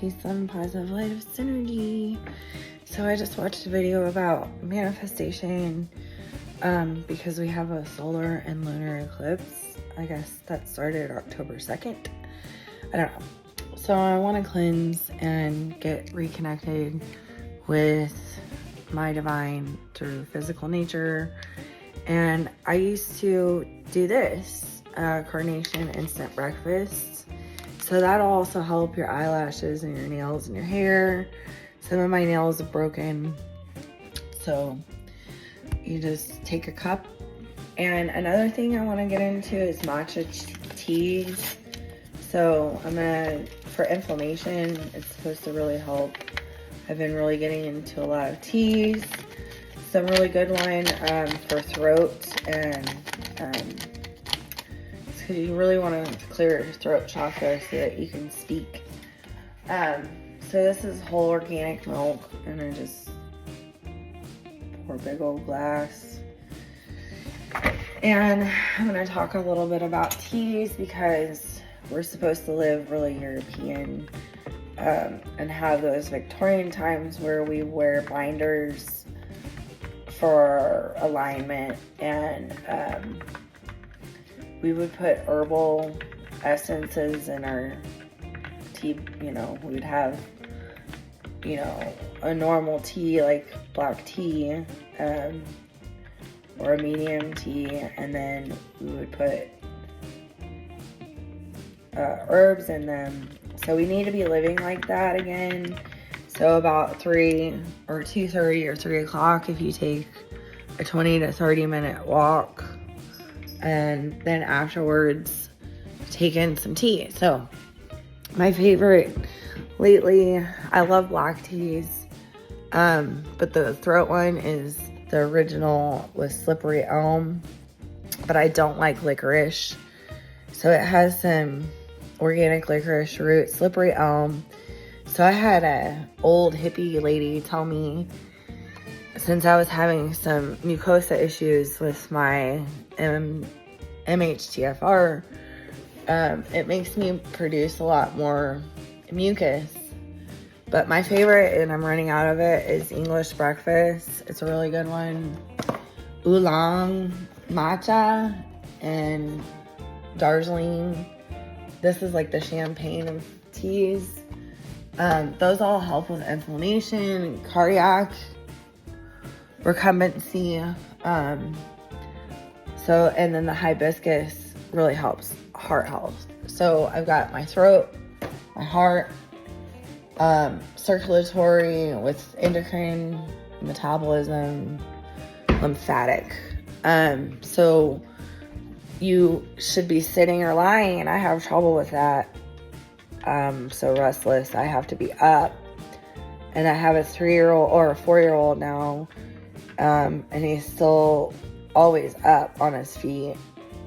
peace, love, and positive light of synergy. So I just watched a video about manifestation because we have a solar and lunar eclipse. I guess that started October 2nd. I don't know. So I want to cleanse and get reconnected with my divine through physical nature. And I used to do this carnation instant breakfast. So that'll also help your eyelashes and your nails and your hair. Some of my nails are broken. So you just take a cup. And another thing I want to get into is matcha teas. So for inflammation, it's supposed to really help. I've been really getting into a lot of teas. Some really good one for throat and because you really want to clear your throat chakra so that you can speak. So this is whole organic milk, and I just pour a big old glass. And I'm going to talk a little bit about teas because we're supposed to live really European and have those Victorian times where we wear binders for alignment, and we would put herbal essences in our tea. You know, we'd have, you know, a normal tea like black tea or a medium tea, and then we would put herbs in them. So we need to be living like that again. So about 3 or 2:30 or 3 o'clock, if you take a 20 to 30 minute walk, and then afterwards take in some tea. So my favorite lately, I love black teas, but the throat one is the original with slippery elm, but I don't like licorice. So it has some organic licorice root, slippery elm. So I had a old hippie lady tell me, since I was having some mucosa issues with my MTHFR, it makes me produce a lot more mucus. But my favorite, and I'm running out of it, is English breakfast. It's a really good one. Oolong, matcha, and Darjeeling. This is like the champagne of teas. Those all help with inflammation, cardiac recumbency. And then the hibiscus really helps heart health. So I've got my throat, my heart, circulatory with endocrine, metabolism, lymphatic. So you should be sitting or lying, and I have trouble with that. So restless, I have to be up. And I have a 3-year-old or a 4-year-old now, and he's still always up on his feet,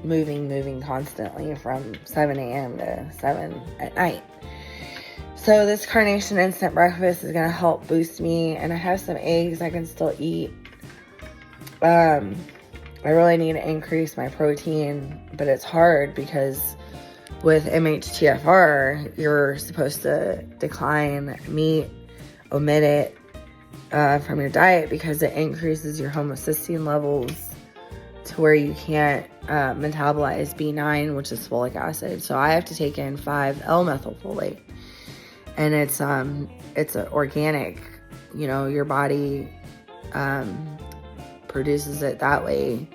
moving constantly from 7 a.m. to 7 at night. So this carnation instant breakfast is going to help boost me, and I have some eggs I can still eat. I really need to increase my protein, but it's hard because with MTHFR, you're supposed to decline meat, omit it from your diet because it increases your homocysteine levels to where you can't metabolize B9, which is folic acid. So I have to take in 5-L-methylfolate, and it's an organic. You know, your body produces it that way,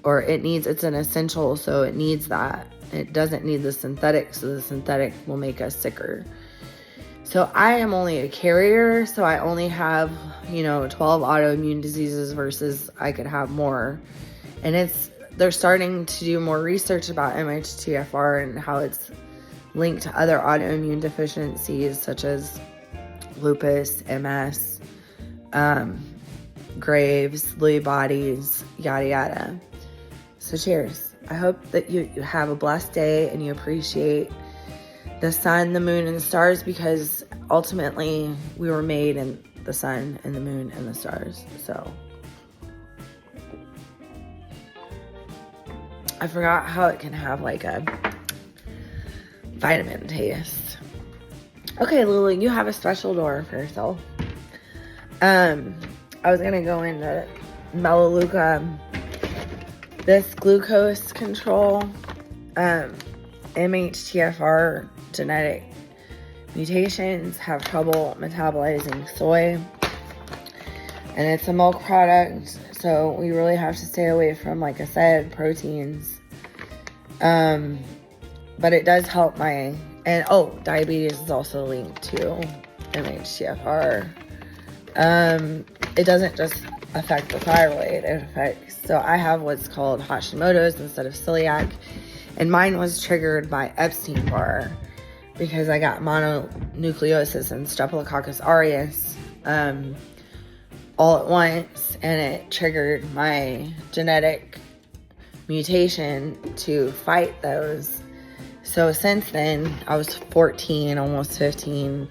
or it's an essential, so it needs that. It doesn't need the synthetic, so the synthetic will make us sicker. So I am only a carrier, so I only have, 12 autoimmune diseases versus I could have more. And they're starting to do more research about MTHFR and how it's linked to other autoimmune deficiencies such as lupus, MS, Graves, Lewy bodies, yada yada. So cheers. I hope that you have a blessed day and you appreciate the sun, the moon, and the stars, because ultimately we were made in the sun and the moon and the stars. So I forgot how it can have like a vitamin taste. Okay, Lulu, you have a special door for yourself. I was gonna go into Melaleuca. This glucose control, MTHFR Genetic Mutations have trouble metabolizing soy, and it's a milk product, so we really have to stay away from, like I said, proteins. But it does help diabetes is also linked to MTHFR. It doesn't just affect the thyroid, it affects, so I have what's called Hashimoto's instead of celiac, and mine was triggered by Epstein-Barr because I got mononucleosis and Staphylococcus aureus all at once, and it triggered my genetic mutation to fight those. So since then, I was 14, almost 15,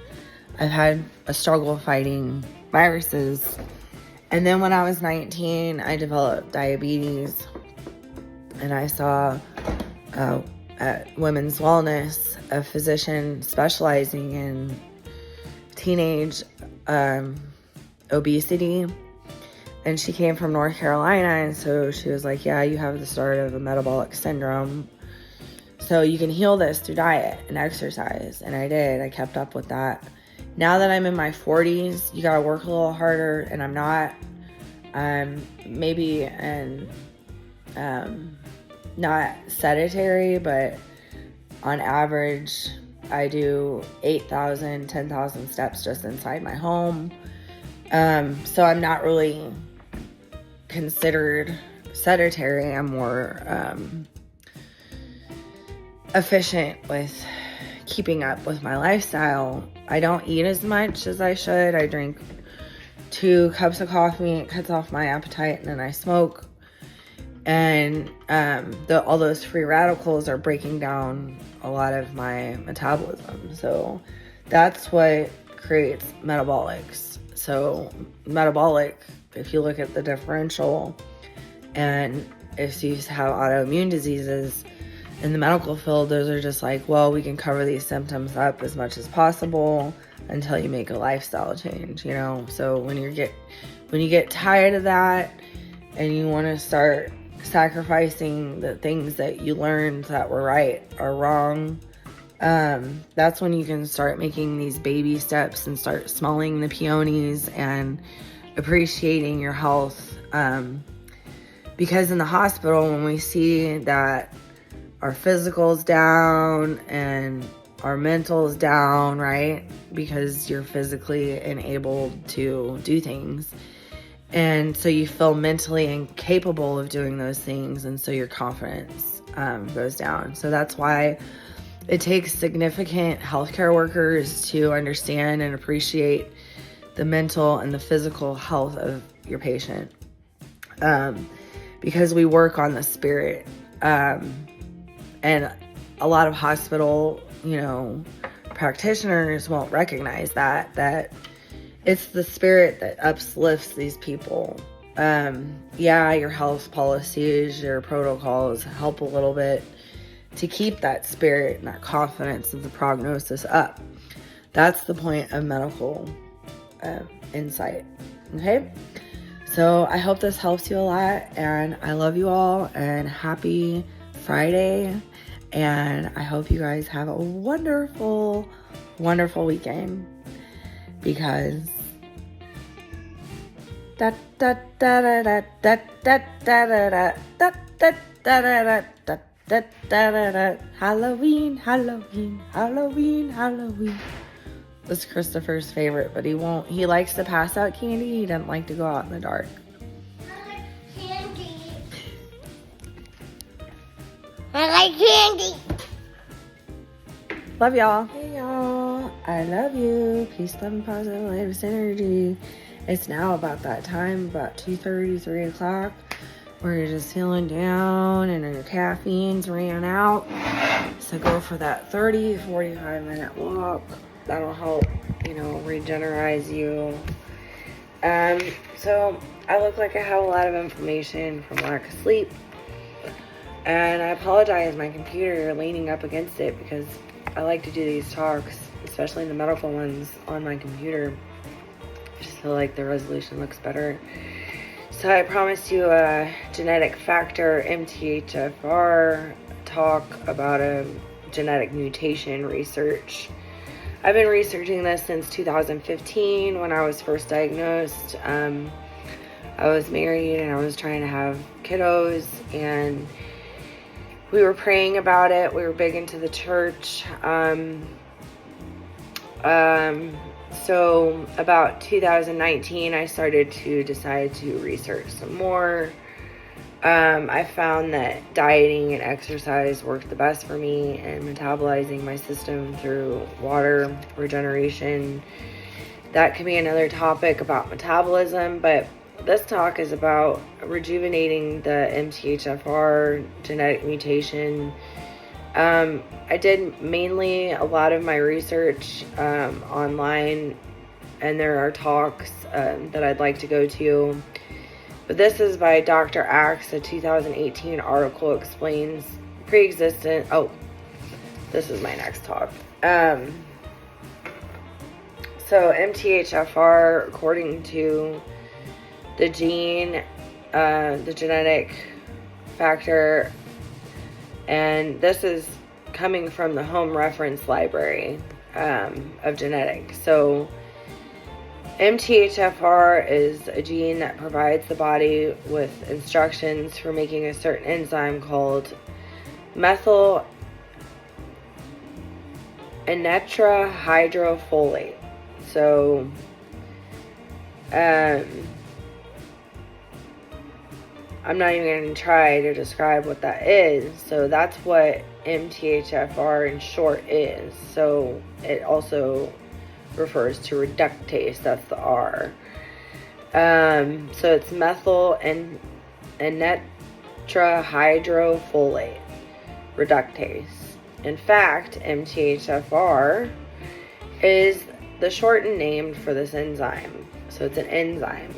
I've had a struggle fighting viruses. And then when I was 19, I developed diabetes, and I saw at Women's Wellness a physician specializing in teenage obesity, and she came from North Carolina, and so she was like, yeah, you have the start of a metabolic syndrome, so you can heal this through diet and exercise. And I did. I kept up with that. Now that I'm in my 40s, you gotta work a little harder, and I'm not. Maybe not sedentary, but on average, I do 8,000, 10,000 steps just inside my home. So I'm not really considered sedentary. I'm more efficient with keeping up with my lifestyle. I don't eat as much as I should. I drink 2 cups of coffee. It cuts off my appetite, and then I smoke. And all those free radicals are breaking down a lot of my metabolism. So that's what creates metabolics. So metabolic, if you look at the differential, and if you have autoimmune diseases in the medical field, those are just like, well, we can cover these symptoms up as much as possible until you make a lifestyle change, you know? So when you get tired of that and you want to start sacrificing the things that you learned that were right or wrong, that's when you can start making these baby steps and start smelling the peonies and appreciating your health. Because in the hospital, when we see that our physical's down and our mental's down, right? Because you're physically enabled to do things. And so you feel mentally incapable of doing those things, and so your confidence goes down. So that's why it takes significant healthcare workers to understand and appreciate the mental and the physical health of your patient, because we work on the spirit. And a lot of hospital, practitioners won't recognize that it's the spirit that uplifts these people. Your health policies, your protocols help a little bit to keep that spirit and that confidence of the prognosis up. That's the point of medical insight. Okay? So I hope this helps you a lot, and I love you all, and happy Friday. And I hope you guys have a wonderful, wonderful weekend, because Halloween, Halloween, Halloween, Halloween. That's Christopher's favorite, but he likes to pass out candy. He doesn't like to go out in the dark. I like candy. Love y'all. Hey y'all. I love you. Peace, love, and positive latest energy. It's now about that time, about 2:30, 3 o'clock, where you're just feeling down and your caffeine's ran out. So go for that 30, 45 minute walk. That'll help, regenerate you. So I look like I have a lot of inflammation from lack of sleep. And I apologize, my computer leaning up against it, because I like to do these talks especially the medical ones on my computer. I just feel like the resolution looks better. So I promised you a genetic factor MTHFR talk about a genetic mutation research. I've been researching this since 2015 when I was first diagnosed. I was married and I was trying to have kiddos, and we were praying about it. We were big into the church. So about 2019, I started to decide to research some more. I found that dieting and exercise worked the best for me, and metabolizing my system through water regeneration. That could be another topic about metabolism, but this talk is about rejuvenating the MTHFR genetic mutation. I did mainly a lot of my research online, and there are talks that I'd like to go to. But this is by Dr. Axe. A 2018 article explains pre-existent. Oh, this is my next talk. So MTHFR, according to the gene, the genetic factor, and this is coming from the Home Reference Library of genetics. So MTHFR is a gene that provides the body with instructions for making a certain enzyme called methyl tetrahydrofolate. So I'm not even going to try to describe what that is. So that's what MTHFR in short is. So it also refers to reductase. That's the R. So it's methyl and tetrahydrofolate reductase. In fact, MTHFR is the shortened name for this enzyme. So it's an enzyme,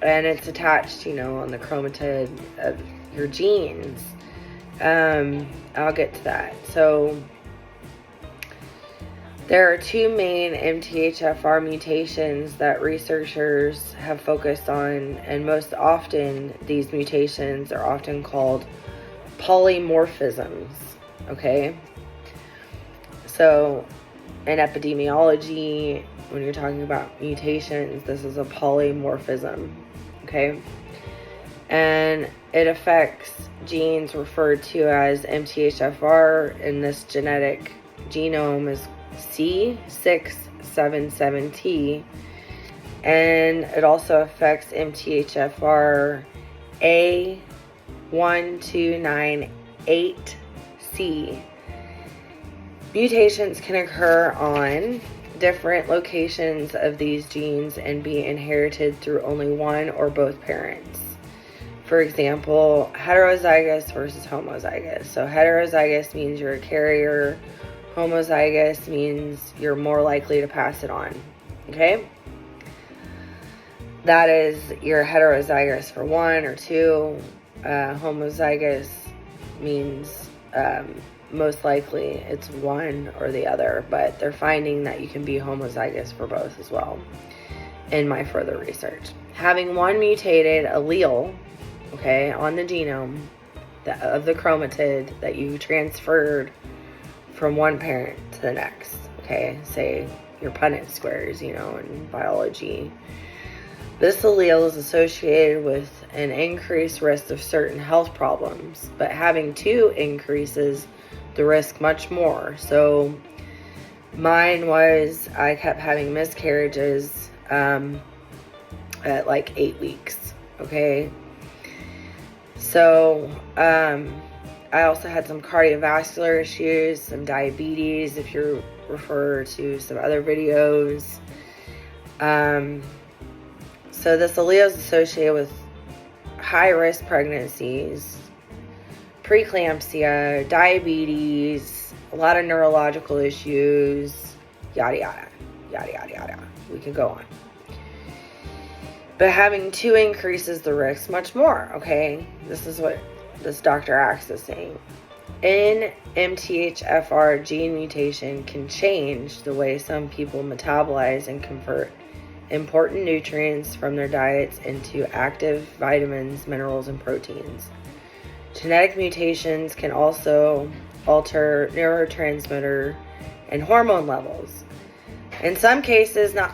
and it's attached, on the chromatid of your genes. I'll get to that. So there are two main MTHFR mutations that researchers have focused on, and most often these mutations are often called polymorphisms. Okay? So in epidemiology, when you're talking about mutations, this is a polymorphism. Okay? And it affects genes referred to as MTHFR in this genetic genome is C677T, and it also affects MTHFR A1298C. Mutations can occur on different locations of these genes and be inherited through only one or both parents. For example, heterozygous versus homozygous. So heterozygous means you're a carrier. Homozygous means you're more likely to pass it on. Okay? That is, you're heterozygous for one or two. Homozygous means most likely it's one or the other, but they're finding that you can be homozygous for both as well in my further research. Having one mutated allele, okay, on the genome of the chromatid that you transferred from one parent to the next, okay, say your Punnett squares, in biology. This allele is associated with an increased risk of certain health problems, but having two increases the risk much more. So mine was, I kept having miscarriages at like 8 weeks, okay? So I also had some cardiovascular issues, some diabetes, if you refer to some other videos. So this allele is associated with high-risk pregnancies, preeclampsia, diabetes, a lot of neurological issues, yada, yada, yada, yada, yada. We can go on. But having two increases the risk much more, okay? This is what this Dr. Axe is saying. An MTHFR gene mutation can change the way some people metabolize and convert important nutrients from their diets into active vitamins, minerals, and proteins. Genetic mutations can also alter neurotransmitter and hormone levels. In some cases, not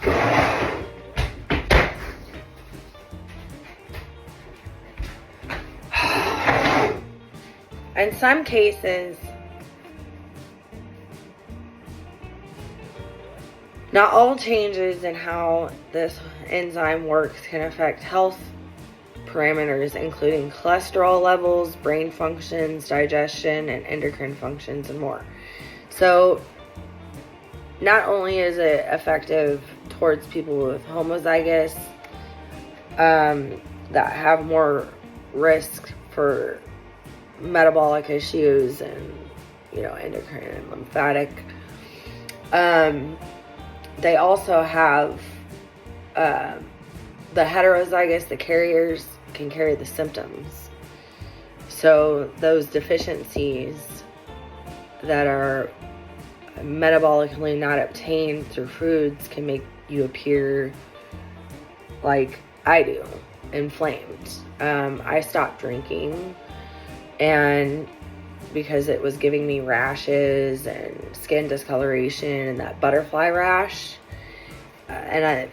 not all changes in how this enzyme works can affect health parameters, including cholesterol levels, brain functions, digestion, and endocrine functions, and more. So, not only is it effective towards people with homozygous that have more risk for metabolic issues and, endocrine and lymphatic, they also have the heterozygous, the carriers can carry the symptoms. So those deficiencies that are metabolically not obtained through foods can make you appear like I do, inflamed. I stopped drinking, and because it was giving me rashes and skin discoloration and that butterfly rash, and I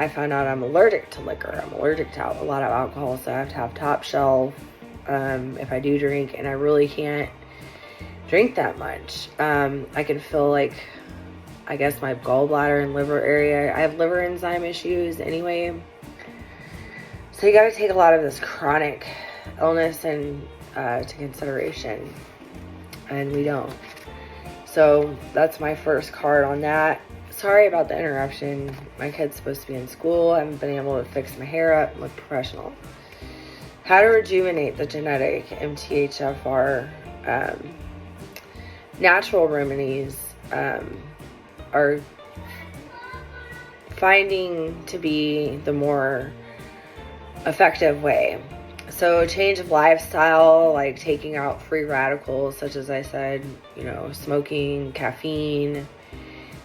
found out I'm allergic to liquor. I'm allergic to a lot of alcohol, so I have to have top shelf if I do drink, and I really can't drink that much. I can feel like, I guess, my gallbladder and liver area. I have liver enzyme issues anyway, so you got to take a lot of this chronic illness to consideration, and we don't. So that's my first card on that. Sorry about the interruption. My kid's supposed to be in school. I haven't been able to fix my hair up and look professional. How to rejuvenate the genetic MTHFR. Natural remedies are finding to be the more effective way. So change of lifestyle, like taking out free radicals, such as I said, smoking, caffeine,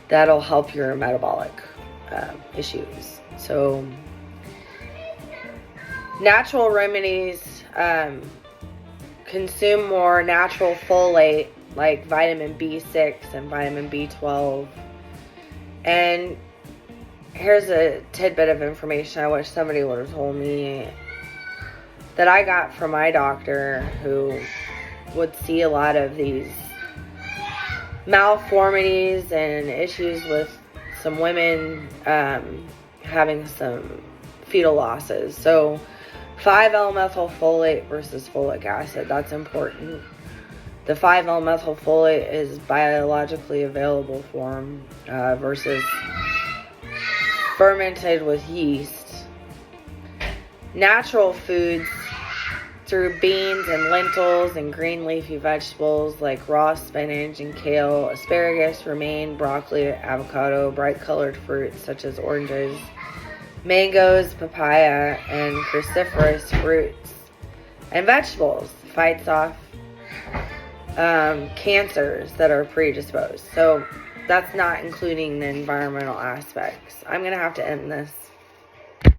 that'll help your metabolic issues. So natural remedies, consume more natural folate, like vitamin B6 and vitamin B12. And here's a tidbit of information I wish somebody would have told me that I got from my doctor, who would see a lot of these malformities and issues with some women having some fetal losses. So 5-L-methylfolate versus folic acid, that's important. The 5-L-methylfolate is biologically available form versus fermented with yeast. Natural foods through beans and lentils and green leafy vegetables like raw spinach and kale, asparagus, romaine, broccoli, avocado, bright colored fruits such as oranges, mangoes, papaya, and cruciferous fruits and vegetables fights off cancers that are predisposed. So that's not including the environmental aspects. I'm gonna have to end this.